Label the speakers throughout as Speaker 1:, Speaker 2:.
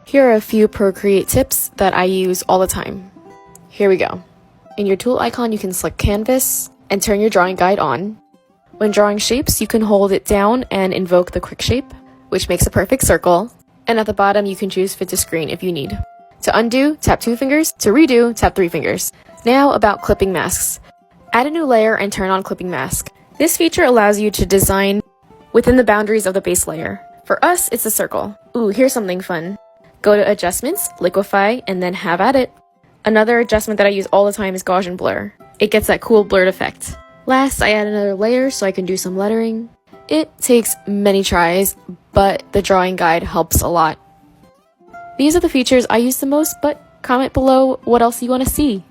Speaker 1: Here are a few Procreate tips that I use all the time. Here we go. In your tool icon, you can select Canvas and turn your drawing guide on. When drawing shapes, you can hold it down and invoke the quick shape, which makes a perfect circle. And at the bottom, you can choose Fit to Screen if you need. To undo, tap 2 fingers. To redo, tap 3 fingers. Now about clipping masks. Add a new layer and turn on clipping mask. This feature allows you to design within the boundaries of the base layer. For us, it's a circle. Ooh, here's something fun. Go to Adjustments, Liquify, and then have at it. Another adjustment that I use all the time is Gaussian blur. It gets that cool blurred effect. Last, I add another layer so I can do some lettering. It takes many tries, but the drawing guide helps a lot. These are the features I use the most, but comment below what else you want to see.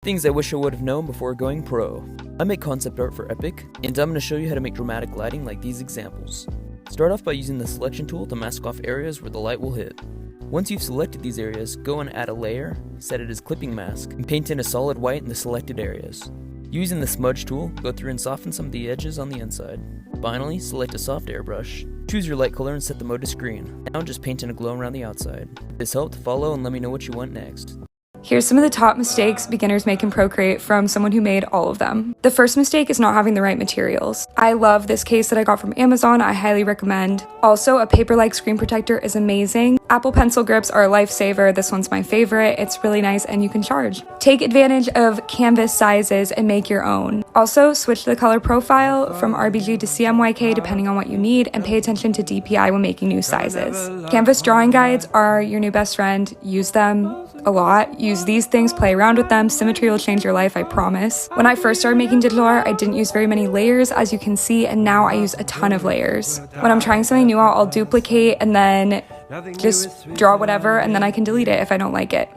Speaker 2: Things I wish I would have known before going pro. I make concept art for Epic, and I'm going to show you how to make dramatic lighting like these examples. Start off by using the selection tool to mask off areas where the light will hit. Once you've selected these areas, go and add a layer, set it as clipping mask, and paint in a solid white in the selected areas. Using the smudge tool, go through and soften some of the edges on the inside. Finally, select a soft airbrush. Choose your light color and set the mode to screen. Now just paint in a glow around the outside. If this helped, follow and let me know what you want next.
Speaker 3: Here's some of the top mistakes beginners make in Procreate from someone who made all of them. The first mistake is not having the right materials. I love this case that I got from Amazon. I highly recommend. Also, a paper-like screen protector is amazing. Apple Pencil grips are a lifesaver. This one's my favorite. It's really nice and you can charge. Take advantage of canvas sizes and make your own. Also, switch the color profile from RGB to CMYK depending on what you need, and pay attention to DPI when making new sizes. Canvas drawing guides are your new best friend. Use them a lot. Use these things, play around with them. Symmetry will change your life, I promise. When I first started making digital art, I didn't use very many layers, as you can see, and now I use a ton of layers. When I'm trying something new out, I'll duplicate and then just draw whatever, and then I can delete it if I don't like it.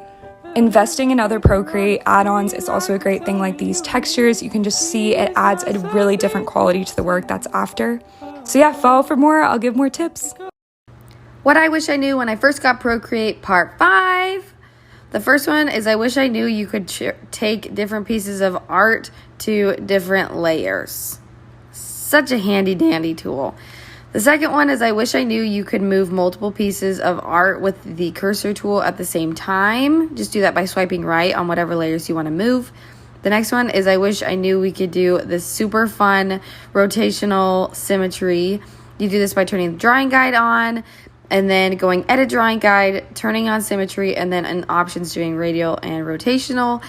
Speaker 3: Investing in other Procreate add-ons is also a great thing, like these textures. You can just see it adds a really different quality to the work that's after. So yeah, follow for more. I'll give more tips.
Speaker 4: What I wish I knew when I first got Procreate, part 5. The first one is I wish I knew you could take different pieces of art to different layers. Such a handy dandy tool. The second one is I wish I knew you could move multiple pieces of art with the cursor tool at the same time. Just do that by swiping right on whatever layers you want to move. The next one is I wish I knew we could do this super fun rotational symmetry. You do this by turning the drawing guide on, and then going edit drawing guide, turning on symmetry, and then in options doing radial and rotational.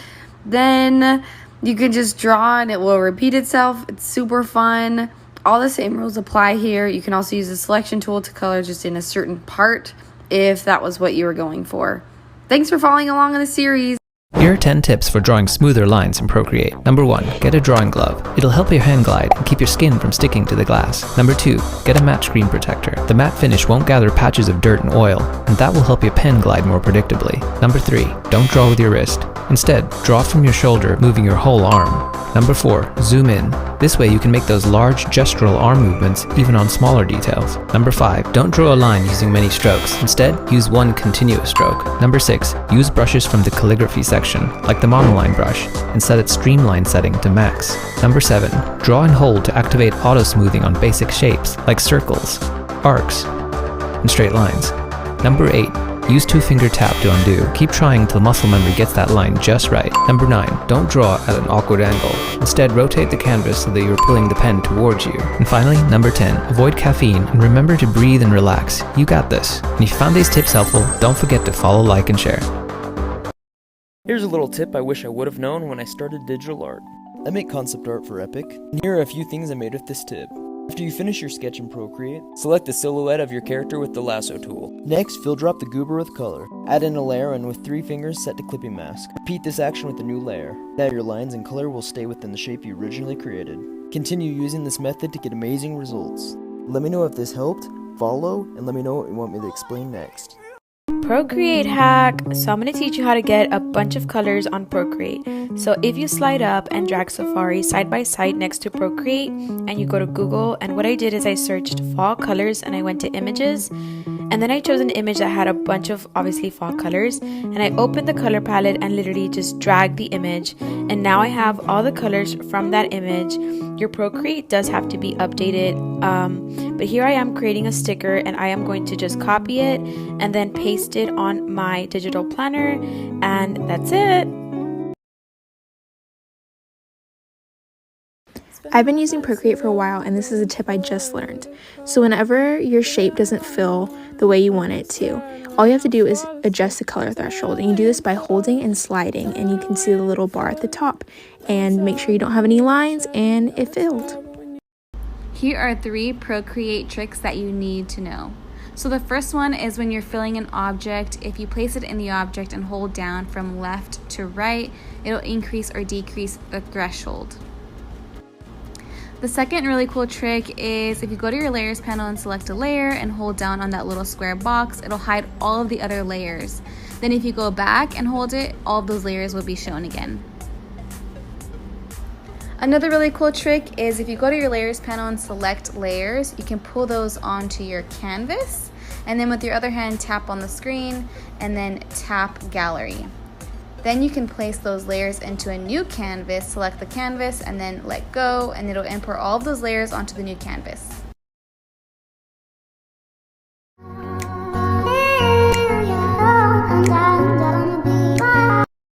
Speaker 4: Then you can just draw and it will repeat itself. It's super fun. All the same rules apply here. You can also use the selection tool to color just in a certain part if that was what you were going for. Thanks for following along in the series.
Speaker 5: Here are 10 tips for drawing smoother lines in Procreate. Number 1. Get a drawing glove. It'll help your hand glide and keep your skin from sticking to the glass. Number 2. Get a matte screen protector. The matte finish won't gather patches of dirt and oil, and that will help your pen glide more predictably. Number 3. Don't draw with your wrist. Instead, draw from your shoulder, moving your whole arm. Number 4. Zoom in. This way you can make those large gestural arm movements even on smaller details. Number 5. Don't draw a line using many strokes. Instead, use one continuous stroke. Number 6. Use brushes from the calligraphy section, like the monoline brush, and set its streamline setting to max. Number 7. Draw and hold to activate auto smoothing on basic shapes, like circles, arcs, and straight lines. Number 8. Use 2-finger tap to undo. Keep trying until muscle memory gets that line just right. Number 9. Don't draw at an awkward angle. Instead, rotate the canvas so that you're pulling the pen towards you. And finally, number 10. Avoid caffeine and remember to breathe and relax. You got this. And if you found these tips helpful, don't forget to follow, like, and share.
Speaker 2: Here's a little tip I wish I would have known when I started digital art. I make concept art for Epic, and here are a few things I made with this tip. After you finish your sketch in Procreate, select the silhouette of your character with the lasso tool. Next, fill drop the goober with color. Add in a layer and with 3 fingers set to clipping mask. Repeat this action with a new layer. Now your lines and color will stay within the shape you originally created. Continue using this method to get amazing results. Let me know if this helped, follow, and let me know what you want me to explain next.
Speaker 1: Procreate hack. So I'm going to teach you how to get a bunch of colors on Procreate. So if you slide up and drag Safari side by side next to Procreate and you go to Google, and what I did is I searched fall colors and I went to images
Speaker 6: And then I chose an image that had a bunch of obviously fall colors, and I opened the color palette and literally just dragged the image, and now I have all the colors from that image. Your Procreate does have to be updated, but here I am creating a sticker, and I am going to just copy it and then paste it on my digital planner, and that's it.
Speaker 7: I've been using Procreate for a while, and this is a tip I just learned. So whenever your shape doesn't fill the way you want it to, all you have to do is adjust the color threshold, and you do this by holding and sliding, and you can see the little bar at the top, and make sure you don't have any lines, and it filled.
Speaker 8: Here are 3 Procreate tricks that you need to know. So the first one is when you're filling an object, if you place it in the object and hold down from left to right, it'll increase or decrease the threshold. The second really cool trick is if you go to your layers panel and select a layer and hold down on that little square box, it'll hide all of the other layers. Then if you go back and hold it, all of those layers will be shown again. Another really cool trick is if you go to your layers panel and select layers, you can pull those onto your canvas, and then with your other hand tap on the screen and then tap gallery. Then you can place those layers into a new canvas, select the canvas, and then let go, and it'll import all of those layers onto the new canvas.